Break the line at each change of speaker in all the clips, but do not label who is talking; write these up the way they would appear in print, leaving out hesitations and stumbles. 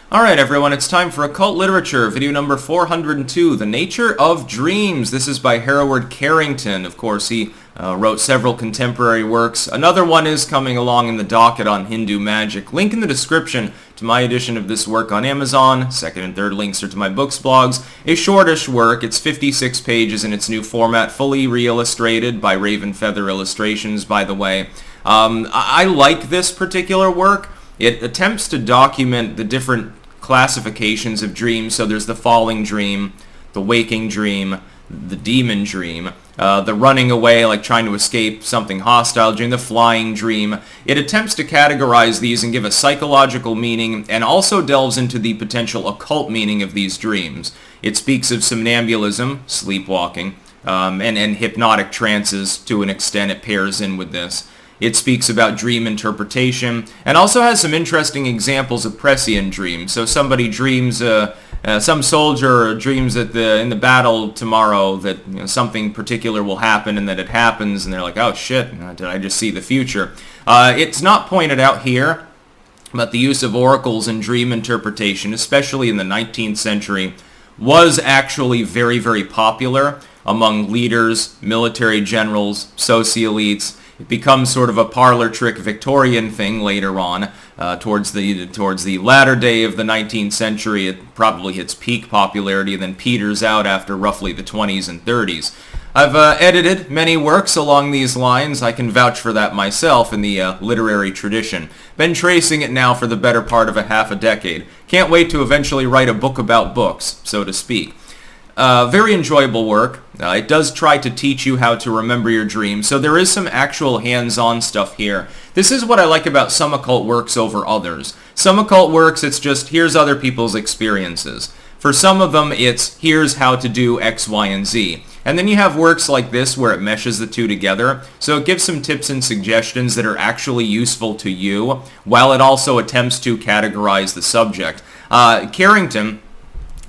Alright everyone, it's time for Occult Literature, video number 402, The Nature of Dreams. This is by Hereward Carrington. Of course, he wrote several contemporary works. Another one is coming along in the docket on Hindu magic. Link in the description to my edition of this work on Amazon. Second and third links are to my books blogs. A shortish work. It's 56 pages in its new format, fully re-illustrated by Raven Feather Illustrations, by the way. I like this particular work. It attempts to document the different classifications of dreams. So there's the falling dream, the waking dream, the demon dream, the running away, like trying to escape something hostile dream, the flying dream. It attempts to categorize these and give a psychological meaning, and also delves into the potential occult meaning of these dreams. It speaks of somnambulism, sleepwalking, and hypnotic trances to an extent. It pairs in with this. It speaks about dream interpretation, and also has some interesting examples of prescient dreams. So somebody dreams, some soldier dreams that in the battle tomorrow that something particular will happen, and that it happens, and they're like, oh shit, did I just see the future? It's not pointed out here, but the use of oracles in dream interpretation, especially in the 19th century, was actually very, very popular among leaders, military generals, soci-elites. It becomes sort of a parlor trick Victorian thing later on. Towards the latter day of the 19th century, it probably hits peak popularity and then peters out after roughly the 20s and 30s. I've edited many works along these lines. I can vouch for that myself in the literary tradition. Been tracing it now for the better part of half a decade. Can't wait to eventually write a book about books, so to speak. Very enjoyable work. It does try to teach you how to remember your dreams, so there is some actual hands-on stuff here. This is what I like about some occult works over others. Some occult works, it's just, here's other people's experiences. For some of them, it's, here's how to do X, Y, and Z. And then you have works like this where it meshes the two together, so it gives some tips and suggestions that are actually useful to you, while it also attempts to categorize the subject. Carrington,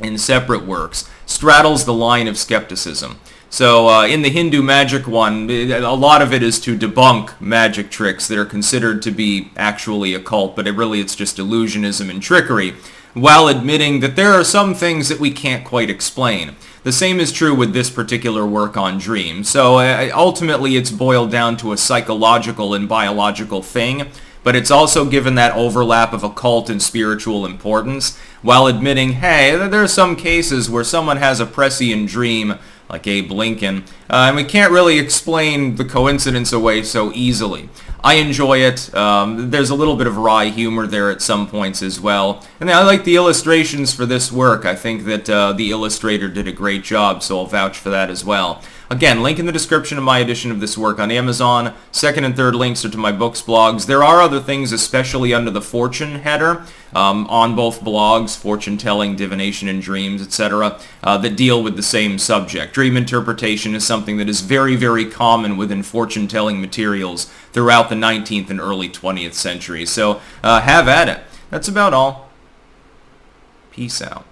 in separate works, straddles the line of skepticism. So in the Hindu magic one, a lot of it is to debunk magic tricks that are considered to be actually occult, but it's just illusionism and trickery, while admitting that there are some things that we can't quite explain. The same is true with this particular work on dreams. So ultimately it's boiled down to a psychological and biological thing, but it's also given that overlap of occult and spiritual importance, while admitting, hey, there are some cases where someone has a prescient dream, like Abe Lincoln, and we can't really explain the coincidence away so easily. I enjoy it. There's a little bit of wry humor there at some points as well. And I like the illustrations for this work. I think that the illustrator did a great job, so I'll vouch for that as well. Again, link in the description of my edition of this work on Amazon. Second and third links are to my books blogs. There are other things, especially under the fortune header, on both blogs, fortune telling, divination and dreams, etc., that deal with the same subject. Dream interpretation is something that is very, very common within fortune telling materials throughout the 19th and early 20th century. So have at it. That's about all. Peace out.